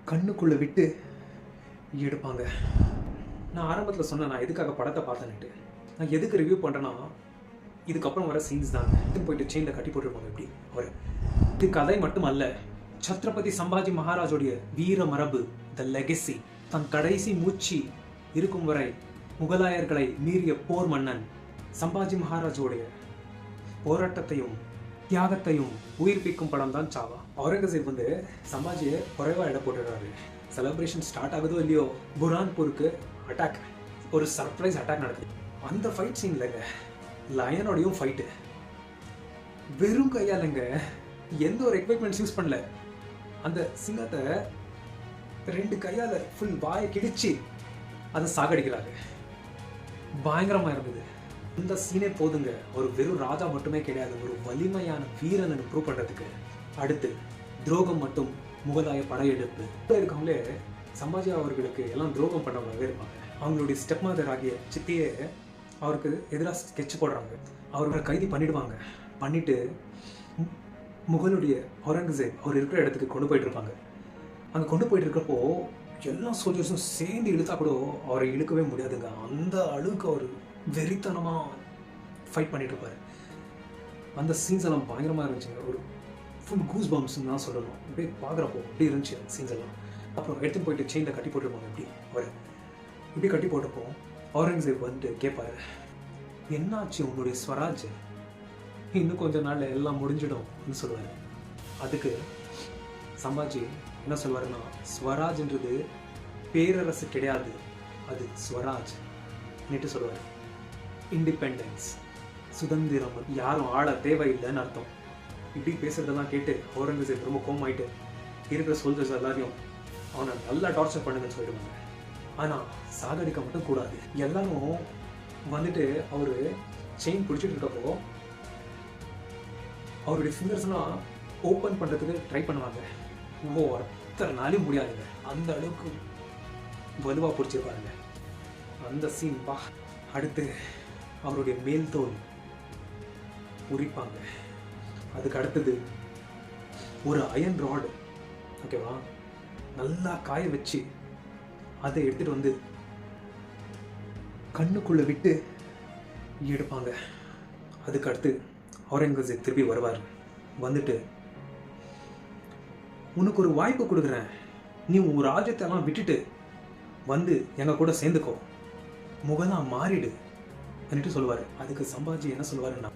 கண்ணுக்குள்ளே விட்டு எடுப்பாங்க. நான் ஆரம்பத்தில் சொன்னேன் நான் எதுக்காக படத்தை பார்த்தேன்னுட்டு. நான் எதுக்கு ரிவ்யூ பண்ணுறேன்னா இதுக்கப்புறம் வர சீன்ஸ் தாங்க. போயிட்டு செயினில் கட்டி போட்டுருப்பாங்க எப்படி அவர். இது கதை மட்டும் அல்ல, சத்ரபதி சம்பாஜி மகாராஜோடைய வீர மரபு, த லெகசி. தன் கடைசி மூச்சு இருக்கும் வரை முகலாயர்களை மீறிய போர் மன்னன் சம்பாஜி மகாராஜோடைய போராட்டத்தையும் தியாகத்தையும் உயிர்ப்பிக்கும் படம் தான் சாவா. அவுரங்கசீப் வந்து சம்பாஜியை குறைவாக இட போட்டுடுறாரு. செலிப்ரேஷன் ஸ்டார்ட் ஆகுதோ இல்லையோ, புரான்பூருக்கு அட்டாக், ஒரு சர்ப்ரைஸ் அட்டாக் நடக்குது. அந்த ஃபைட் சீன்லங்க லயனோடையும் ஃபைட்டு வெறும் கையாலங்க, எந்த ஒரு எக்யூப்மெண்ட்ஸ் யூஸ் பண்ணல. அந்த சிங்கத்தை 2 கையால் ஃபுல் வாயை கிழிச்சு அதை சாகடிக்கிறாரு. பயங்கரமாக இருந்தது. இந்த சீனே போதுங்க, ஒரு வெறும் ராஜா மட்டுமே கிடையாது, ஒரு வலிமையான வீரன் ப்ரூவ் பண்ணுறதுக்கு. அடுத்து துரோகம் மட்டும் முகலாய படையெடுப்பு. இருக்கவங்களே சம்பாஜி அவர்களுக்கு எல்லாம் துரோகம் பண்ணவங்களாகவே இருப்பாங்க. அவங்களுடைய ஸ்டெப் மதர் ஆகிய சித்தியே அவருக்கு எதிராக ஸ்கெட்ச் போடுறாங்க. அவர்களை கைது பண்ணிடுவாங்க. பண்ணிட்டு முகலுடைய அவுரங்கசீப் அவர் இருக்கிற இடத்துக்கு கொண்டு போயிட்டு இருப்பாங்க. அங்கே கொண்டு போயிட்டு இருக்கப்போ எல்லா சோல்ஜர்ஸும் சேர்ந்து இழுத்தா கூட அவரை இழுக்கவே முடியாதுங்க. அந்த அளவுக்கு அவர் வெறித்தனமாக ஃபைட் பண்ணிட்டு இருப்பார். அந்த சீன்ஸ் எல்லாம் பயங்கரமாக இருந்துச்சுங்க. ஒரு ஃபுல் கூஸ் பம்ப்ஸ்ன்னு தான் சொல்லணும். அப்படியே பார்க்குறப்போ அப்படி இருந்துச்சு அந்த சீன்ஸ் எல்லாம். அப்புறம் எடுத்துன்னு போயிட்டு செயினில் கட்டி போட்டுருப்பாங்க. எப்படி அவர் இப்படி கட்டி போட்டப்போ அவுரங்கசீப் வந்துட்டு கேட்பாரு, என்னாச்சு உங்களுடைய ஸ்வராஜ், இன்னும் கொஞ்ச நாளில் எல்லாம் முடிஞ்சிடும்னு சொல்லுவார். அதுக்கு சம்பாஜி என்ன சொல்லுவாருன்னா, ஸ்வராஜ்ன்றது பேரரசு கிடையாது, அது ஸ்வராஜ் நேற்று சொல்லுவார். இண்டிபெண்டன்ஸ், சுதந்திரம், யாரும் ஆள தேவையில்லைன்னு அர்த்தம். இப்படி பேசுறதெல்லாம் கேட்டு அவுரங்கசீப் ரொம்ப கோமாயிட்டு இருக்கிற சோல்ஜர்ஸ் எல்லாரையும் அவனை நல்லா டார்ச்சர் பண்ணுங்கன்னு சொல்லிடுவாங்க. ஆனால் சாகடிக்க மட்டும் கூடாது. எல்லாரும் வந்துட்டு அவர் செயின் பிடிச்சிட்டு இருக்கப்போ அவருடைய ஃபிங்கர்ஸ்லாம் ஓப்பன் பண்ணுறதுக்கு ட்ரை பண்ணுவாங்க. அத்தனை நாளையும் முடியாதுங்க, அந்த அளவுக்கு வலுவாக பிடிச்சிருப்பாருங்க. அந்த சீன் பா. அடுத்து அவருடைய மேல் தோல் உரிப்பாங்க. அதுக்கு அடுத்தது ஒரு அயன் ராடு, ஓகேவா, நல்லா காய வச்சு அதை எடுத்துகிட்டு வந்து கண்ணுக்குள்ளே விட்டு எடுப்பாங்க. அதுக்கு அடுத்து அவுரங்கசீப் திருப்பி வருவார். வந்துட்டு, உனக்கு ஒரு வாய்ப்பு கொடுக்குறேன், நீ உன் ராஜ்யத்தை எல்லாம் விட்டுட்டு வந்து எங்கள் கூட சேர்ந்துக்கோ, முகலா மாறிடு சொல்லுவார். அதுக்கு சம்பாஜி என்ன சொல்லுவாருன்னா,